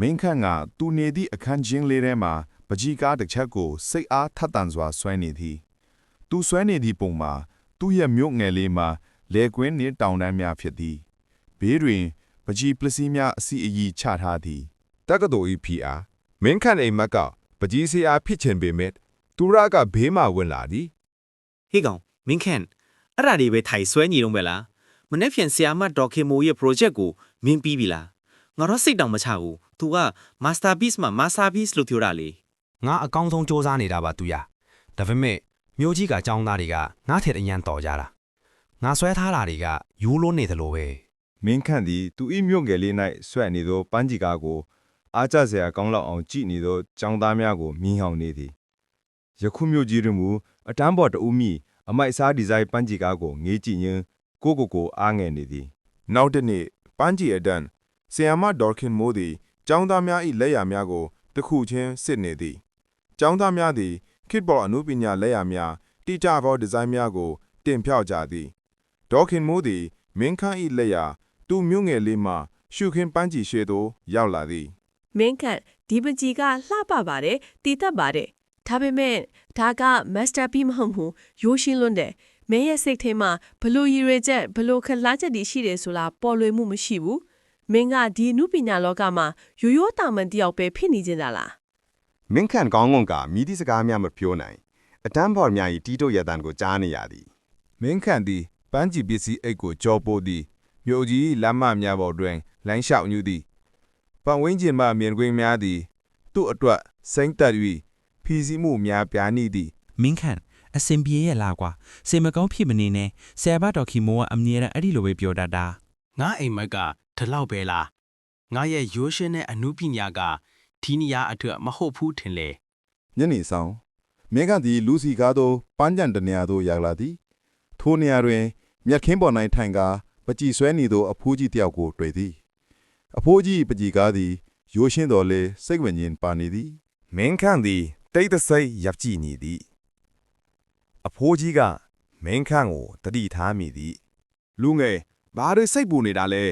မင်းခန့်ကသူနေသည့်အခန်းချင်းလေးထဲမှာပကြီးကားတစ်ချက်ကိုစိတ်အားထက်သန်စွာဆွဲနေသည်သူဆွဲနေသည့်ပုံမှာသူ့ရဲ့မြို့ငယ်လေးမှာလေကွင်းနှင့်တောင်တန်းများဖြစ်သည်ဘေးတွင်ပကြီးပလစီများအစီအီချထားသည်တက္ကသိုလ်၏ဖီအားမင်းခန့်အိမ်မက်ကပကြီးစီအားဖြစ်ချင်ပေမဲ့သူရကဘေးမှဝင်လာသည်ဟေးကောင်မင်းခန့်အဲ့ဒါတွေပဲထိုင်ဆွဲနေတော့ပဲလားမနေ့ဖြန်ဆီယာမဒေါ်ခေမိုရဲ့ project ကိုမင်းပြီးပြီလားငါတော့စိတ်တောင်မချဘူးသူက masterpiece မှာ masterpiece လို့ပြောတာလေငါအကောင်းဆုံးစူးစမ်းနေတာပါသူရဒါပေမဲ့မျိုးကြီးကចောင်းသားတွေကငါထက်အញ្ញံတော်ကြတာငါဆွဲထားတာတွေကယူလို့နေတယ်လို့ပဲမင်းခန့်သည်သူ၏မြို့ငယ်လေး၌ဆွဲနေသောပန်းကြီးကားကိုအားကျစရာကောင်းလောက်အောင်ကြည့်နေသောចောင်းသားများကိုမြင်ဟောင်နေသည်ယခုမြို့ကြီးတွင်မူအတန်းပေါ်တဦးမိအမိုက်အစားဒီဇိုင်းပန်းကြီးကားကိုငေးကြည့်ရင်းကိုအားငယ်နေသည်နောက်တစ်နေ့ပန်းကြီးအတန်းဆီယမ်မဒေါ်ခင်မိုးသည်ចောင်းသားများ၏လက်ရာများကိုတစ်ခုချင်းစစ်နေသည်ចောင်းသားများသည်ခေတ်ပေါ်အမှုပညာလက်ရာများတိကျသောဒီဇိုင်းများကိုတင်ပြကြသည်ဒေါ်ခင်မိုးသည်မင်းခန့်၏လက်ရာသူ့မြို့ငယ်လေးမှရှုခင်းပန်းကြီးရှေ့သို့ရောက်လာသည်မင်းခန့်ဒီပကြီးကလှပပါတယ်တည်တတ်ပါတယ်ဒါပေမဲ့ဒါက masterpiece မဟုတ်ဘူးရိုးရှင်းလွန်းတယ်မင်းရဲ့စိတ်ထဲမှာဘလို့ရည်ရွယ်ချက်ဘလို့ခလားချက်တွေရှိတယ်ဆိုလားပေါ်လွင်မှုမရှိဘူးမင်းကဒီအမှုပညာလောကမှာရိုးရိုးတာမန်တယောက်ပဲဖြစ်နေကြတာလားမင်းခန့်ကောင်းကမြည်သည့်စကားများမပြောနိုင်အတန်းပေါ်များ၏တီးတို့ရတန်ကိုကြားနေရသည်မင်းခန့်သည်ပန်းကြီးပစ္စည်းအိတ်ကိုကြောပိုးသည်မြို့ကြီးလမ်းမများပေါ်တွင်လမ်းလျှောက်ညူသည်ပတ်ဝန်းကျင်မှမြင်ကွင်းများသည်သူ့အတွက်စိမ့်တက်၍ဖီစီမှုများပြားနေသည်မင်းခန့်အစင်ပြေရဲ့လားကွာစေမကောင်းဖြစ်မနေနဲ့ဆရာဘတော်ခီမိုးကအမြဲတမ်းအဲ့ဒီလိုပဲပြောတတ်တာငါအိမ်မက်ကဒီလောက်ပဲလားငါရဲ့ရိုးရှင်းတဲ့အမှုပညာကဒီနေရာအတွက်မဟုတ်ဘူးထင်လေညနေဆောင်မင်းခန့်သည်လူစီကားသို့ပန်းကြံတနေရာသို့ရောက်လာသည်ထိုနေရာတွင်မြက်ခင်းပေါ်၌ထိုင်ကာပကြည်ဆွဲနေသောအဖိုးကြီးတယောက်ကိုတွေ့သည်အဖိုးကြီးပကြည်ကားသည်ရိုးရှင်းတော်လေစိတ်ဝင်ရင်ပါနေသည်မင်းခန့်သည်တိတ်တဆိတ်ရပ်ကြည့်နေသည်အဖိုးကြီးကမင်းခန့်ကိုတတိထားမိသည်လူငယ်ဘာတွေစိတ်ပူနေတာလဲ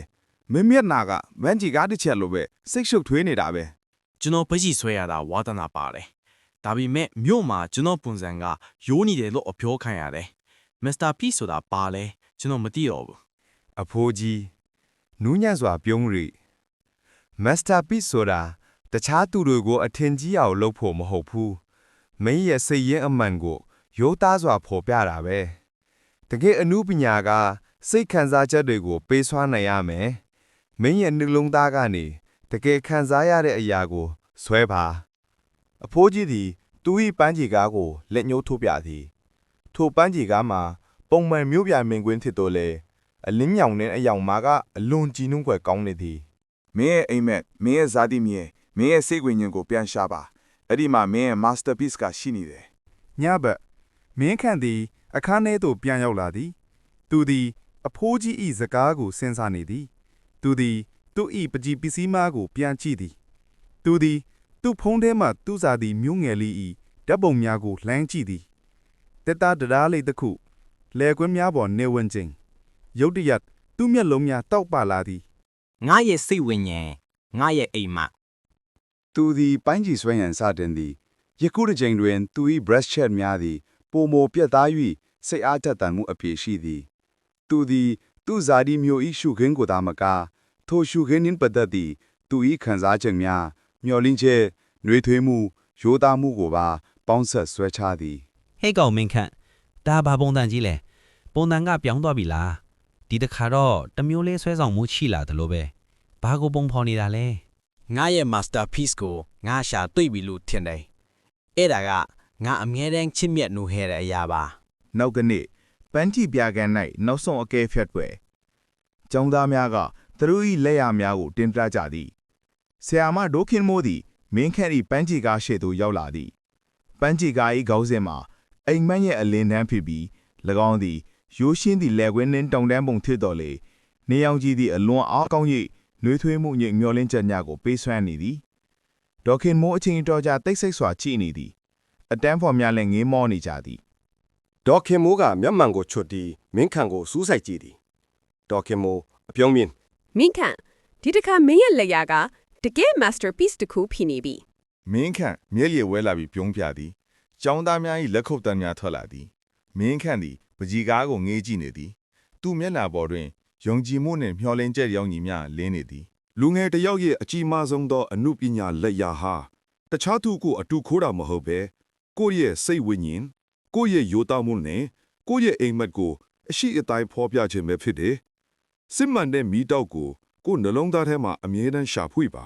မင်းမျက်နာကမန်းကြီးကားတစ်ချက်လိုပဲစိတ်ရှုပ်ထွေးနေတာပဲကျွန်တော်ပကြီးဆွဲရတာဝါသနာပါတယ်ဒါပေမဲ့မြို့မှာကျွန်တော်ပုံစံကရိုးနေတယ်လို့အပြောခံရတယ် masterpiece ဆိုတာပါလဲကျွန်တော်မသိတော့ဘူးအဖိုးကြီးနူးညံ့စွာပြုံးရီ masterpiece ဆိုတာတခြားသူတွေကိုအထင်ကြီးအောင်လုပ်ဖို့မဟုတ်ဘူးမင်းရဲ့စိတ်ရင်းအမှန်ကိုရိုးသားစွာဖော်ပြတာပဲတကယ်အမှုပညာကစိတ်ခံစားချက်တွေကိုပေးစွမ်းနိုင်ရမယ်မင်းရဲ့နှလုံးသားကနေတကယ်ခံစားရတဲ့အရာကိုဆွဲပါအဖိုးကြီးသည်သူ၏ပန်းကြီးကားကိုလက်ညှိုးထိုးပြသည်ထိုပန်းကြီးကားမှာပုံမှန်မျိုးပြမင်ကွင်းထစ်တော့လေအလင်းညောင်တဲ့အယောင်မှာကအလွန်ကြည်နုံးွယ်ကောင်းနေသည်မင်းရဲ့အိမ်မက်မင်းရဲ့ဇာတိမြေမင်းရဲ့စိတ်ဝိညာဉ်ကိုပြန်ရှာပါအဲ့ဒီမှာမင်းရဲ့ masterpiece ကရှိနေတယ်ညဘက်မင်းခန့်သည်အခန်းထဲသို့ပြန်ရောက်လာသည်သူသည်အဖိုးကြီး၏စကားကိုစဉ်းစားနေသည်သူသည်သူ့၏ပကြီးပစ္စည်းမားကိုပြန်ကြည့်သည်သူသည်သူ့ဖုံးထဲမှသူ့စာသည်မြို့ငယ်လေး၏ဓာတ်ပုံများကိုလှမ်းကြည့်သည်တက်တာတရားလေးတစ်ခုလဲကွင်းများပေါ်နေဝင်ခြင်းရုတ်တရက်သူ့မျက်လုံးများတောက်ပလာသည်ငါရဲ့စိတ်ဝိညာဉ်ငါရဲ့အိမ်မက်သူသည်ပိုင်းကြီးဆွဲရန်စတင်သည်ယခုတစ်ချိန်တွင်သူ၏ breast chat များသည်ပိုမိုပြတ်သား၍စိတ်အားထက်သန်မှုအပြည့်ရှိသည်သူသည်သူ့ဇာတိမျိုး၏ရှုခင်းကိုသာမကထိုရှုခင်းနှင့်ပတ်သက်သည့်သူ၏ခံစားချက်များမျှော်လင့်ချက်နှွေးထွေးမှုရိုးသားမှုကိုပါပေါင်းဆက်ဆွဲချသည်ဟဲ့ကောင်မင်းခန့်ဒါဘာပုံတန်ကြီးလဲပုံတန်ကပြောင်းသွားပြီလားဒီတခါတော့တမျိုးလေးဆွဲဆောင်မှုရှိလာတယ်လို့ပဲဘာကိုပုံဖော်နေတာလဲငါရဲ့ masterpiece ကိုငါရှာတွေ့ပြီလို့ထင်တယ်အဲ့ဒါကငါအမြဲတမ်းချစ်မြတ်နိုးခဲ့တဲ့အရာပါနောက်ကနေ့ပန်းကြီးပြကန်း၌နောက်ဆုံးအကဲဖြတ်ပွဲကျောင်းသားများကသူတို့၏လက်ရာများကိုတင်ပြကြသည်ဆရာမဒိုခင်မိုးသည်မင်းခန့်၏ပန်းကြီးကားရှေ့သို့ရောက်လာသည်ပန်းကြီးကား၏ခေါင်းစဉ်မှာအိမ်မက်ရဲ့အလင်းတန်းဖြစ်ပြီး၎င်းသည်ရိုးရှင်းသည့်လက်ကွင်းနှင့်တောင်တန်းပုံထစ်တော်လေနေအောင်ကြီးသည့်အလွန်အားကောင်း၍နှွေးထွေးမှုညမျောလင်းချက်များကိုပေးဆွမ်းနေသည်ဒေါခင်မိုးအချိန်တော်ကြာတိတ်ဆိတ်စွာကြည့်နေသည်အတန်းဖော်များလည်းငေးမောနေကြသည်ဒေါခင်မိုးကမျက်မှန်ကိုချွတ်ပြီးမင်းခန့်ကိုစူးစိုက်ကြည့်သည်ဒေါခင်မိုးအပြုံးမြင်မင်းခန့်ဒီတစ်ခါမင်းရဲ့လက်ရာက တကယ် masterpiece တစ်ခုဖြစ်နေပြီ မင်းခန့်မျက်ရည်ဝဲလာပြီးပြုံးပြသည်ကျောင်းသားများ၏လက်ခုပ်တန်းများထွက်လာသည်မင်းခန့်သည်ပကြီးကားကိုငေးကြည့်နေသည်သူ့မျက်နှာပေါ်တွင်ယုံကြည်မှုနှင့်မျှော်လင့်ချက်ရောင်ကြီးများလင်းနေသည် လူငယ်တစ်ယောက်ရဲ့အကြီးမားဆုံးသောအမှုပညာလက်ရာဟာတခြားသူကိုအတူခိုးတာမဟုတ်ပဲကိုယ့်ရဲ့စိတ်ဝိညာဉ်ကိုယ့်ရဲ့ယိုသားမှုနဲ့ကိုယ့်ရဲ့အိမ်မက်ကိုအရှိအတိုင်းဖော်ပြခြင်းပဲဖြစ်တယ်။စစ်မှန်တဲ့မိတောက်ကိုကိုယ်နှလုံးသားထဲမှာအမြဲတမ်းရှာဖွေပါ